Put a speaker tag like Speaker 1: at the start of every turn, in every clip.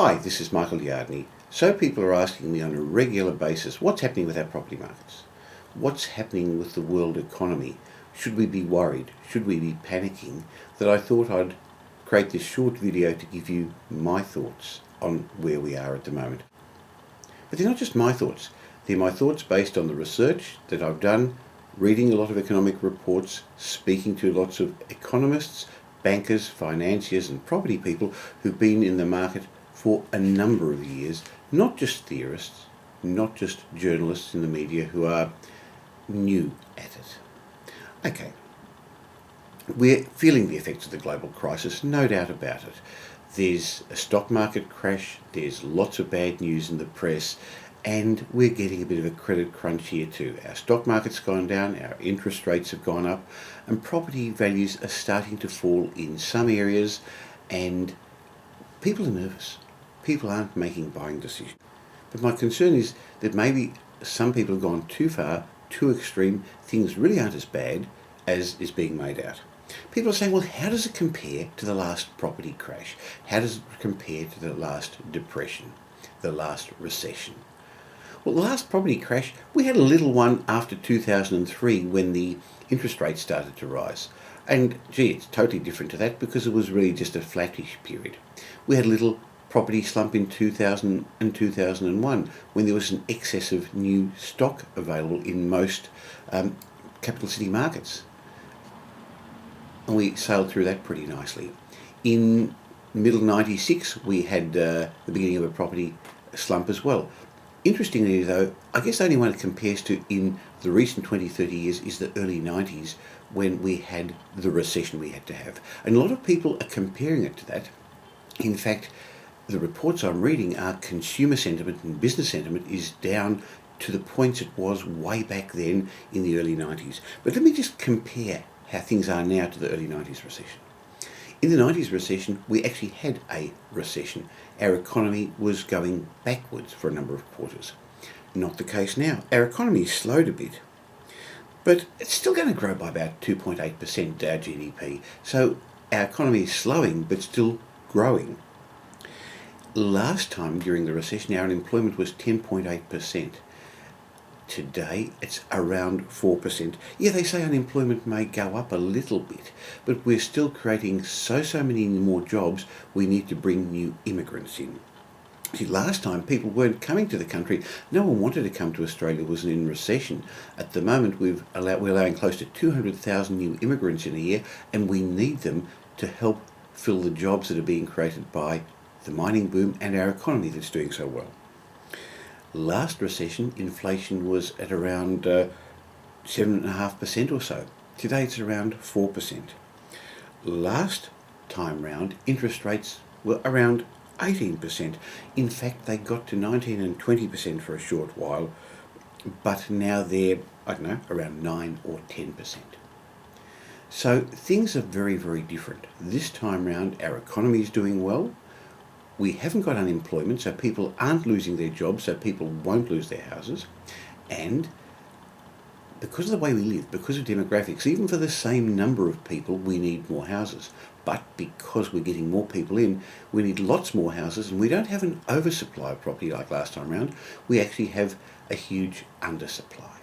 Speaker 1: Hi, this is Michael Yardney. So people are asking me on a regular basis, what's happening with our property markets? What's happening with the world economy? Should we be worried? Should we be panicking? That I thought I'd create this short video to give you my thoughts on where we are at the moment. But they're not just my thoughts. They're my thoughts based on the research that I've done, reading a lot of economic reports, speaking to lots of economists, bankers, financiers and property people who've been in the market for a number of years, not just theorists, not just journalists in the media who are new at it. Okay, we're feeling the effects of the global crisis, no doubt about it. There's a stock market crash, there's lots of bad news in the press, and we're getting a bit of a credit crunch here too. Our stock market's gone down, our interest rates have gone up, and property values are starting to fall in some areas, and people are nervous. People aren't making buying decisions. But my concern is that maybe some people have gone too far, too extreme. Things really aren't as bad as is being made out. People are saying, well, how does it compare to the last property crash? How does it compare to the last depression, the last recession? Well, the last property crash, we had a little one after 2003 when the interest rates started to rise. And gee, it's totally different to that because it was really just a flattish period. We had a little property slump in 2000 and 2001 when there was an excess of new stock available in most capital city markets. And we sailed through that pretty nicely. In middle 96 we had the beginning of a property slump as well. Interestingly though, I guess the only one it compares to in the recent 20-30 years is the early 90s when we had the recession we had to have. And a lot of people are comparing it to that. In fact, the reports I'm reading are consumer sentiment and business sentiment is down to the points it was way back then in the early 90s. But let me just compare how things are now to the early 90s recession. In the 90s recession, we actually had a recession. Our economy was going backwards for a number of quarters. Not the case now. Our economy slowed a bit, but it's still going to grow by about 2.8% our GDP. So our economy is slowing, but still growing. Last time during the recession, our unemployment was 10.8%. Today, it's around 4%. Yeah, they say unemployment may go up a little bit, but we're still creating so many more jobs, we need to bring new immigrants in. See, last time people weren't coming to the country. No one wanted to come to Australia, it was in recession. At the moment, we're allowing close to 200,000 new immigrants in a year, and we need them to help fill the jobs that are being created by the mining boom and our economy that's doing so well. Last recession, inflation was at around 7.5% or so. Today it's around 4%. Last time round, interest rates were around 18%. In fact, they got to 19 and 20% for a short while, but now they're, around 9 or 10%. So things are very, very different. This time round, our economy is doing well. We haven't got unemployment, so people aren't losing their jobs, so people won't lose their houses. And because of the way we live, because of demographics, even for the same number of people, we need more houses. But because we're getting more people in, we need lots more houses, and we don't have an oversupply of property like last time round. We actually have a huge undersupply.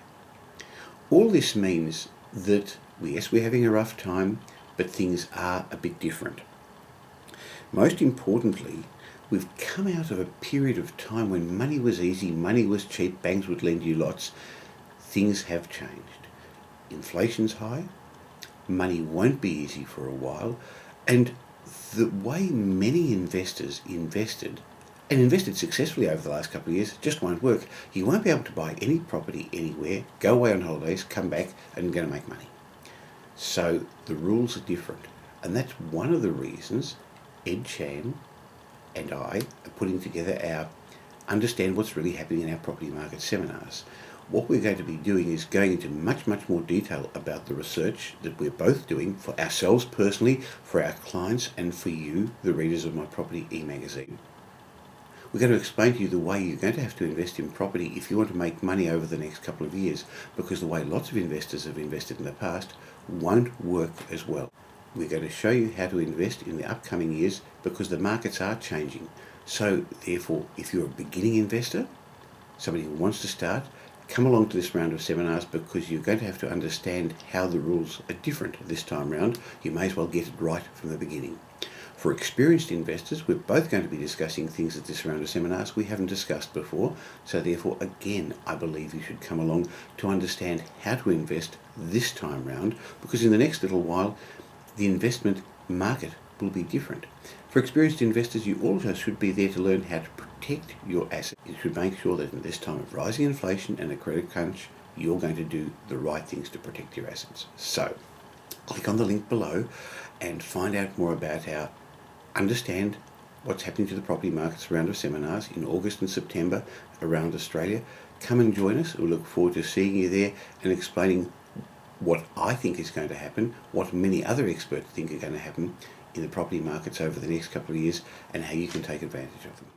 Speaker 1: All this means that, yes, we're having a rough time, but things are a bit different. Most importantly, we've come out of a period of time when money was easy, money was cheap, banks would lend you lots. Things have changed. Inflation's high, money won't be easy for a while, and the way many investors invested successfully over the last couple of years just won't work. You won't be able to buy any property anywhere, go away on holidays, come back and going to make money. So the rules are different, and that's one of the reasons Ed Chan and I are putting together our Understand What's Really Happening in Our Property Market seminars. What we're going to be doing is going into much more detail about the research that we're both doing for ourselves personally, for our clients, and for you, the readers of my property e-magazine. We're going to explain to you the way you're going to have to invest in property if you want to make money over the next couple of years, because the way lots of investors have invested in the past won't work as well. We're going to show you how to invest in the upcoming years because the markets are changing. So therefore, if you're a beginning investor, somebody who wants to start, come along to this round of seminars, because you're going to have to understand how the rules are different this time round. You may as well get it right from the beginning. For experienced investors, we're both going to be discussing things at this round of seminars we haven't discussed before. So therefore, again, I believe you should come along to understand how to invest this time round, because in the next little while, the investment market will be different. For experienced investors, you also should be there to learn how to protect your assets. You should make sure that in this time of rising inflation and a credit crunch, you're going to do the right things to protect your assets. So, click on the link below and find out more about how understand what's happening to the property markets round of seminars in August and September around Australia. Come and join us. We look forward to seeing you there and explaining what I think is going to happen, what many other experts think are going to happen in the property markets over the next couple of years, and how you can take advantage of them.